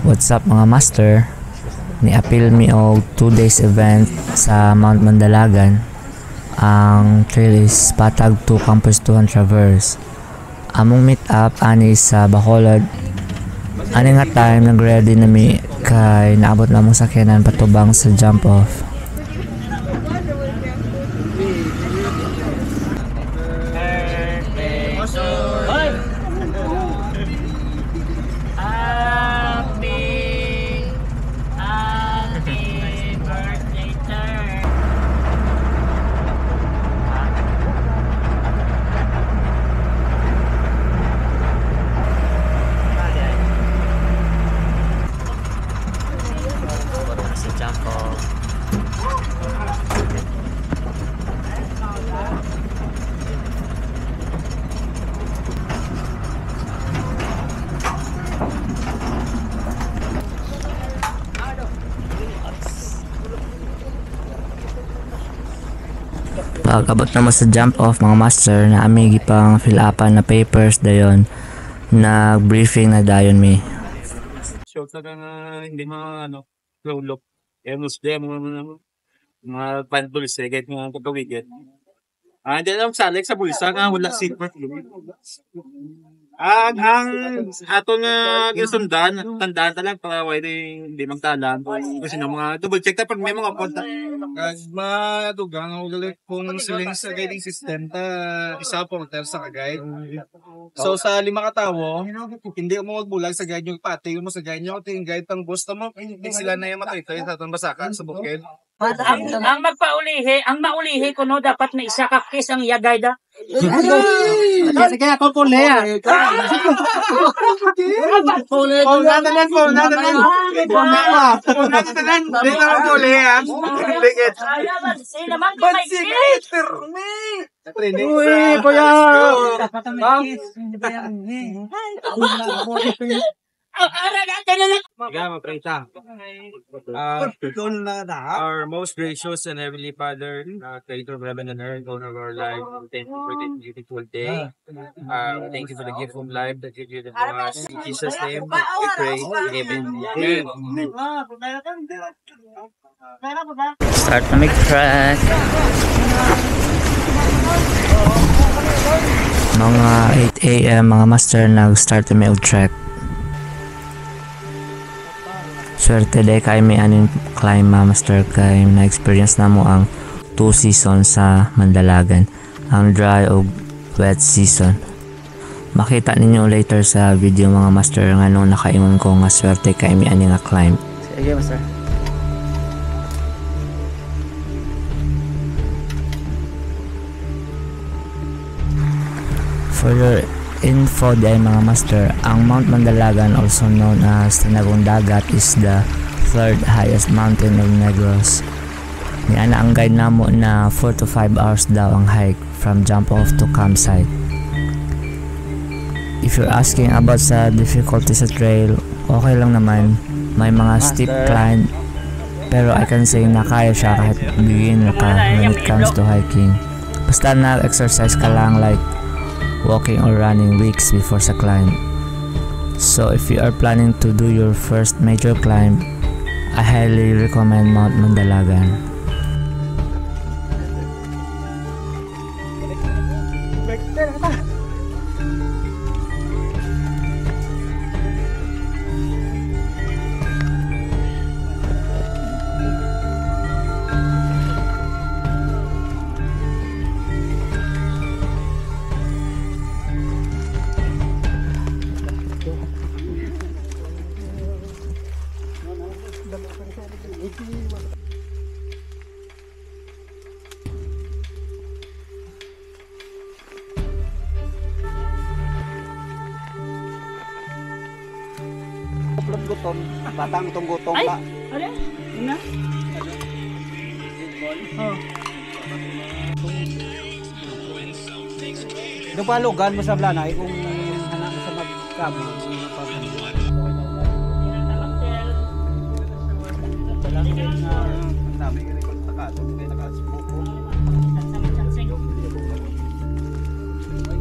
What's up mga master? Ni-appeal mi og 2 days event sa Mount Mandalagan. Ang trail is Patag to Campus 2 Traverse. Among meet up ani sa Bacolod. Ani nga time nag-ready na mi kay naabot na mong sakyanan patubang sa jump off. Pag abot naman sa jump off mga master na amig pang fill upan na papers dayon nag-briefing na dayon mi. Show sa hindi mga low emos dem mga pantulis kahit mga katuwigan. Hindi lang sa Alex sa bulsa nga wala secret. Ang ato nga gisundan tandaan ta lang para hindi magtalan kasi na mga double check ta pag may mga konta madugang ulit kung siling sa guiding system ta isa po hotel sa guide. So sa 5 katawo hindi mo magbulag sa guide yung pati mo sa guide nyo ting guide tang gusto mo hindi sila na yung mataytoy sa atong basakan sa bukid. Ang magpaulihi, ang maulihi ko no dapat na isa ka kiss ang yagay da. Kasi kaya ko kulea. Our most gracious and heavenly Father, Creator of heaven and earth, owner of our life, thank you for this beautiful day. Thank you for the gift of life that you given to us. In Jesus' name, we pray. Amen. Start na mag-track. Mga 8 AM mga master nag-start na mag-track. Swerte day kay may aning climb master kay na-experience na mo ang 2 season sa Mandalagan, ang dry o wet season. Makita ninyo later sa video mga master nga nung nakaingon ko nga swerte kay may aning nga climb. Sige master. For your info day mga master, ang Mount Mandalagan, also known as Tanagong Dagat, is the 3rd highest mountain of Negros. Niana ang guide namo na 4 to 5 hours daw ang hike from jump off to campsite. If you're asking about sa difficulty sa trail, okay lang naman. May mga steep climb, pero I can say na kaya siya kahit beginner ka when it comes to hiking. Basta nag-exercise ka lang like walking or running weeks before sa climb. So if you are planning to do your first major climb, I highly recommend Mount Mandalagan. Gutom, batang itong gutom ba? Ano? Ina? Oh. Doon pa lugan mo sa Blanay kung hanak sa magkama. Dami ka rin kung takatong, may nakasipupo. Ay,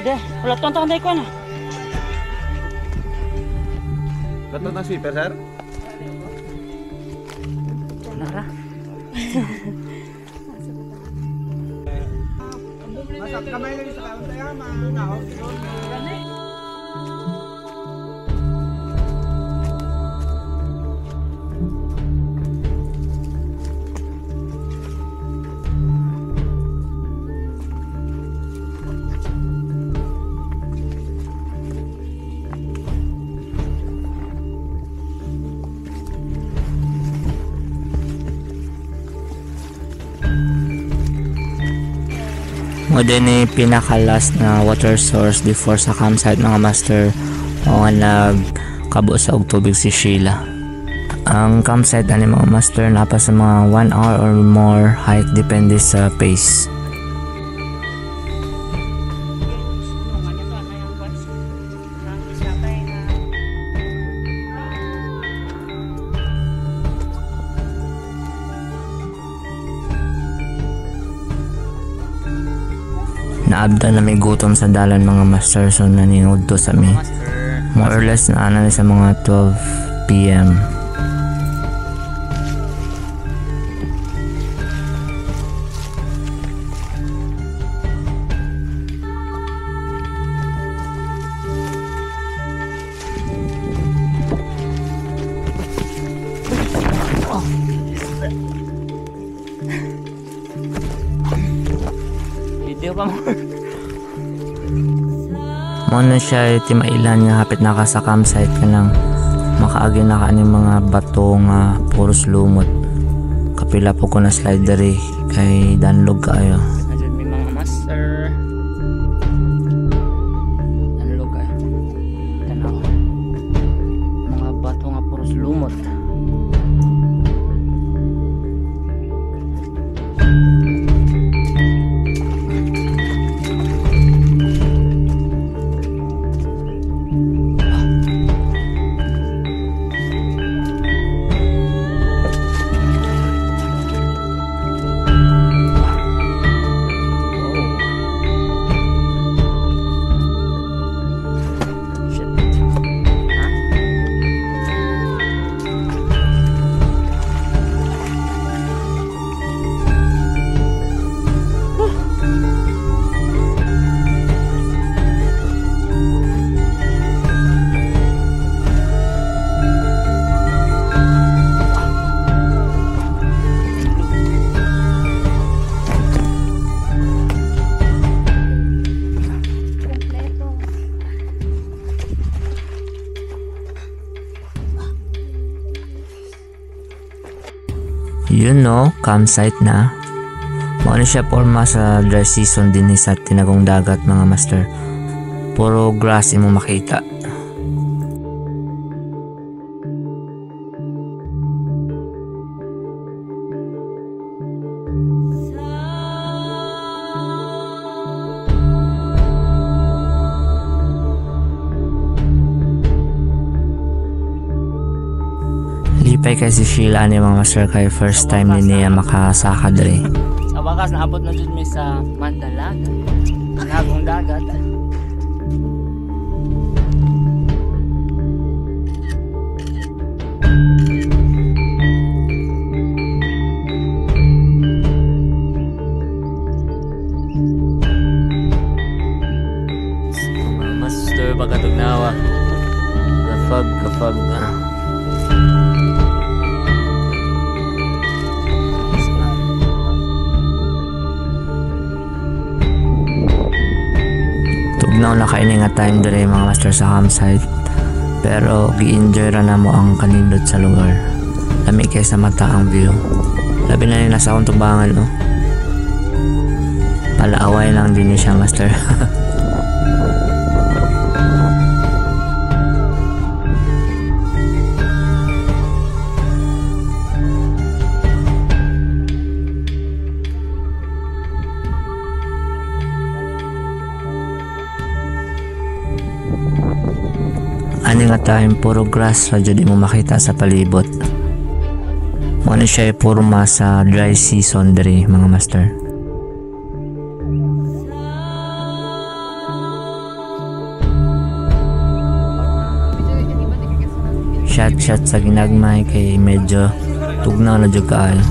Deh, wala tonton tayo ko na. Bato na sweeper, sir? Nara. Masap kamay lang sa kaunta yan, manahog doon. O din ni pinaka-last na water source before sa campsite mga master o nga nagkabo sa og tubig si Sheila. Ang campsite ani mga master napa sa mga 1 hour or more hike depende sa pace. Naabda na may gutom sa dalan mga master, so naningod to sa mi. More or less na ana sa mga 12 PM. Video pa mo. Muna siya timailan nga hapit na ka sa campsite ka lang makaagi na ka ng mga bato nga puros lumot. Kapila po ko na slide diri kay danlog kaayo. Nandiyan may mga master. Nanlog kayo. Tanaw. Mga bato nga puros lumot. Yun no, campsite na. Mauna siya forma sa dry season din sa tinagong dagat mga master. Puro grass imo makita. Lipay kay si Sheila ni mga master kay first time ni niya makasaka diri. Sa wakas naabot na jud mi sa Mandalag. Nagong dagat. Mga master baka tugnawa. Kapag tugnaw na kaini nga time diri mga master sa campsite, pero gi-enjoy ra na mo ang kanindot sa lugar. Lami kay sa mata ang view, labi na nila sa akong tubangan no. Palaaway lang din ni siya master. Ani nga time puro grass ra jud mo makita sa palibot. Mao siya puro sa dry season diri mga master. shot sa ginagmay kay medyo tugnaw na jud kaayo.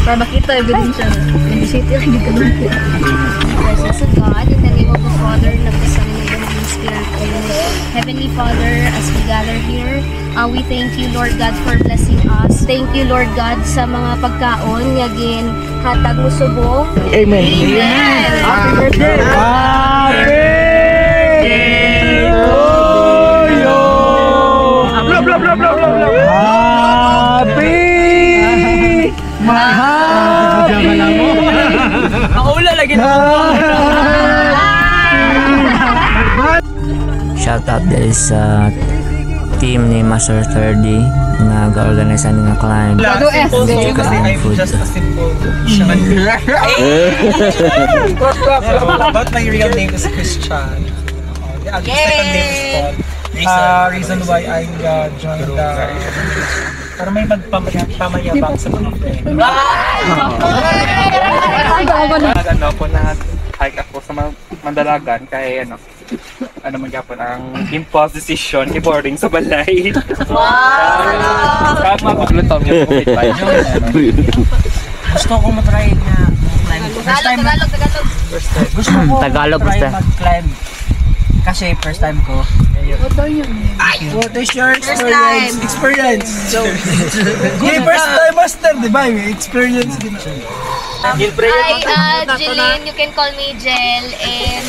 Para makita ebidensya na city lagi ka man. Presence of God, in the name of the Father, and of the Son, and of the Holy Spirit. Amen. Heavenly Father, as we gather here, we thank you, Lord God, for blessing us. Thank you, Lord God, sa mga pagkaon nga gin hatag mo subong. Amen. Amen. Happy birthday. Shout out dahil sa team ni Master 30 nga ga-organize ani nga climb. Food. Just a simple but my real name is Christian. The second name is Paul. Reason why I joined para may magpamayabang sa mga friends. Ano po na hike ako sa Mandalagan kaya ano magyapon ang impulse decision kay boarding sa balay. Wow! Kahit mapaglutom yung COVID pa. Gusto ko matry na climb. Gusto ko try mag-climb. Kasi first time ko. What is your experience? So, first time master, di ba? May experience din siya. Hi, Jeline. You can call me Jel. And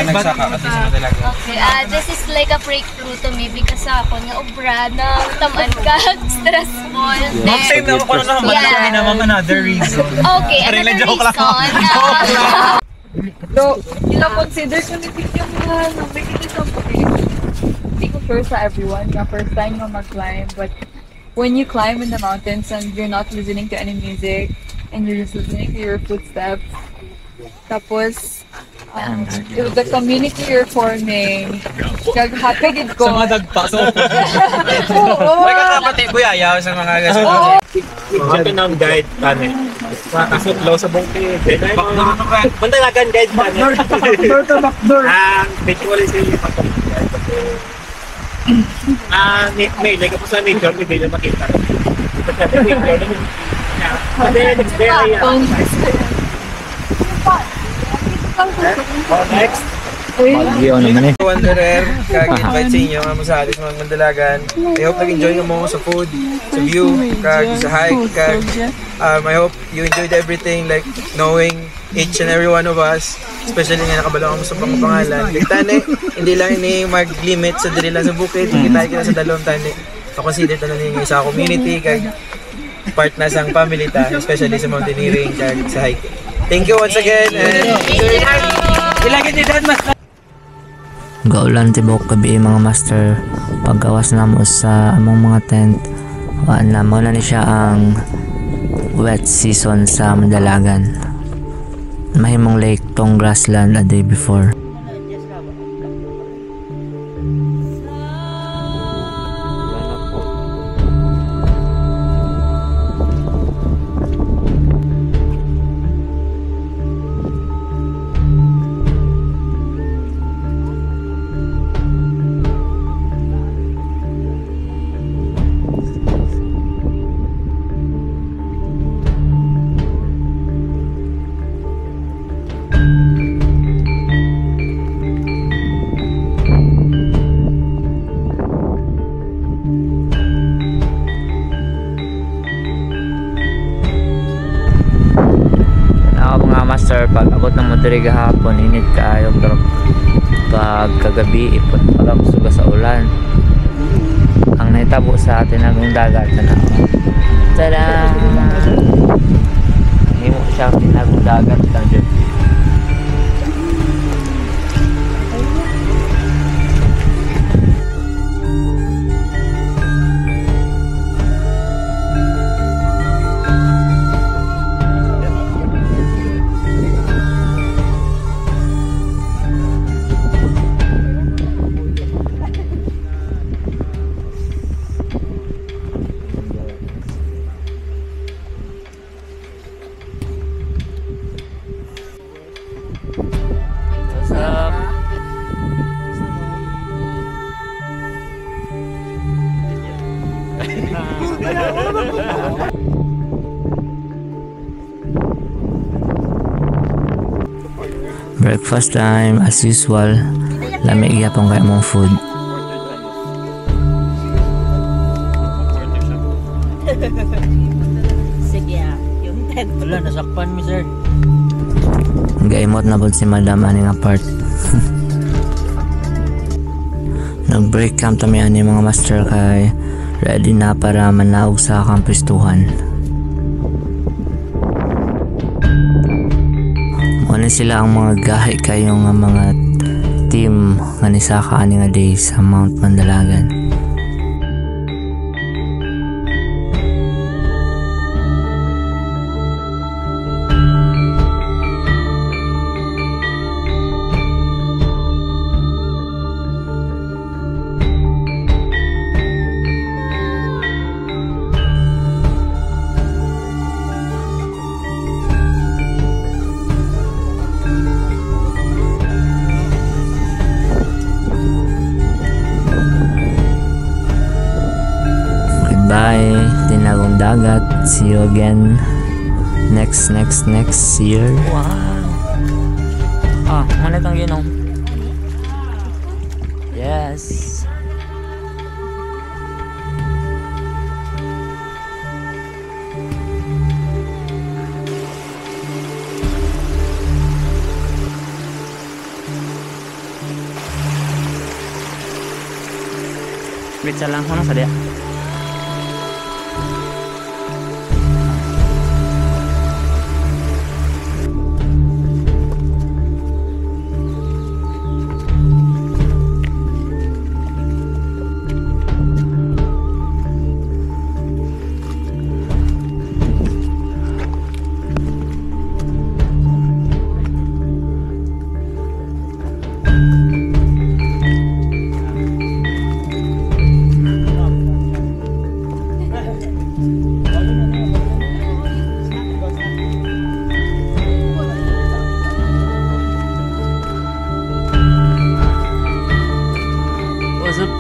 Nagsaka kasi sila talaga. okay, this is like a breakthrough to me because ako nga obra ng tamaan ka, stressful. Same naman ko na naman. Kami naman another reason. Okay, another reason. So, ila consider ko ni Picture na nakikita sa buhay. Hindi ko sure sa everyone na first time na mag-climb, but when you climb in the mountains and you're not listening to any music and you're just listening to your footsteps, tapos the community you're forming, kaghatagid ko. Sa mga dagpaso. May kakapati kuya, yaw sa mga gas. Ito ng guide kami. Kasot low sa bongke. Mandalagan guide kami. Backdoor to backdoor. Visually sila yung pagkakas. May like po sa nature, hindi na makita. Next. Wanderer, kag-invite sa inyo nga mo sa alis mga Mandalagan. I hope nag-enjoy mo sa food, sa view, kag sa hike, kag I hope you enjoyed everything, like knowing each and every one of us, especially nga nakabalong mo sa pangalan. Kag tani, hindi lang ini mag-limit sa dili lang sa bukid, hindi tayo kita sa dalawang tani. So-consider tayo nga sa community, kag part na sang family ta, especially sa mountaineering, kag sa hiking. Thank you once again, and ilagay ni Dad mas Gaulan tibok gabi mga master paggawas namo sa among mga tent. Waan na mo na ni siya ang wet season sa Mandalagan. Mahimong lake tong grassland a day before. Master, pag abot ng madiri gahapon init kaayo, pero pag kagabi ipot pala suga sa ulan. Ang naitabo sa atin ang dagat na tada! Himo siya tinagong dagat tanjud. What's up? Breakfast time as usual. Lamig yapon kay mong food. Sige yung tent. Wala, nasakpan mi sir. Gaimot na po si madam ani nga part. Nag-break camp kami ani mga master kay ready na para manaog sa kampistuhan. Muna sila ang mga gahi kayo nga mga team nga nisaka ani nga day sa Mount Mandalagan. Bye, Tinagong Dagat. See you again next year. Wow. Ano itong ginong? Yes. Wait lang, ano sa dia? What's up?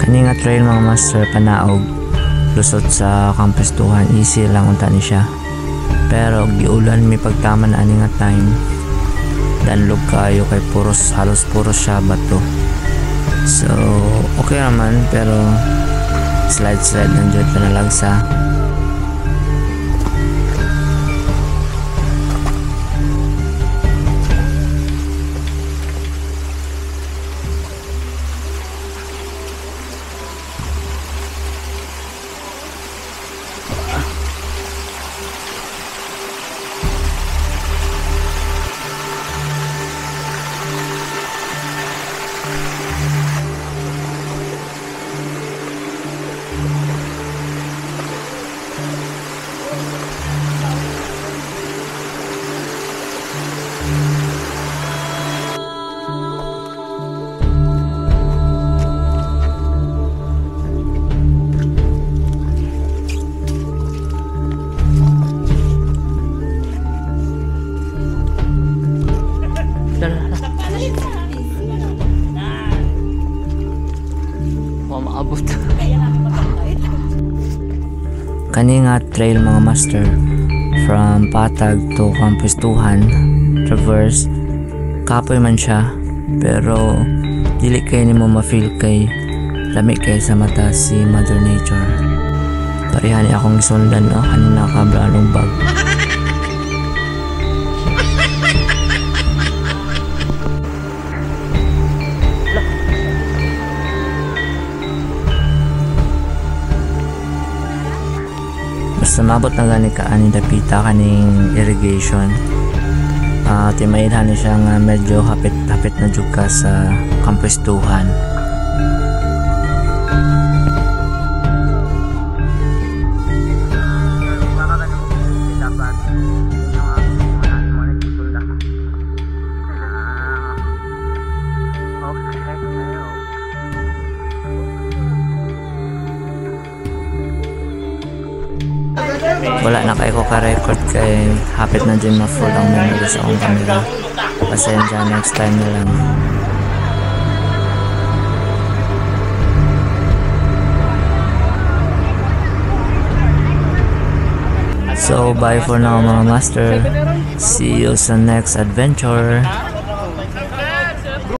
Kani nga trail mga master panaog lusot sa kampistuhan, easy lang unta ni siya. Pero giulan mi pagtaman ani nga time. Danlog kayo kay halos puros siya bato. So okay naman pero slide lang jud panalagsa. Maabot. Kani nga trail mga master from Patag to Kampistuhan traverse kapoy man siya pero dili kay nimo ma-feel kay lamig kay sa mata si Mother Nature. Pareha ni akong gisundan kanina kabranong bag. Basta mabot na gani ka ani dapita kaning irrigation. Timailhan ni siya nga medyo hapit na jud ka sa kampistuhan. wala na kayo ka-record kay hapit na din ma-full ang memory sa akong camera. Pasensya, next time na lang. So, bye for now mga master. See you sa next adventure.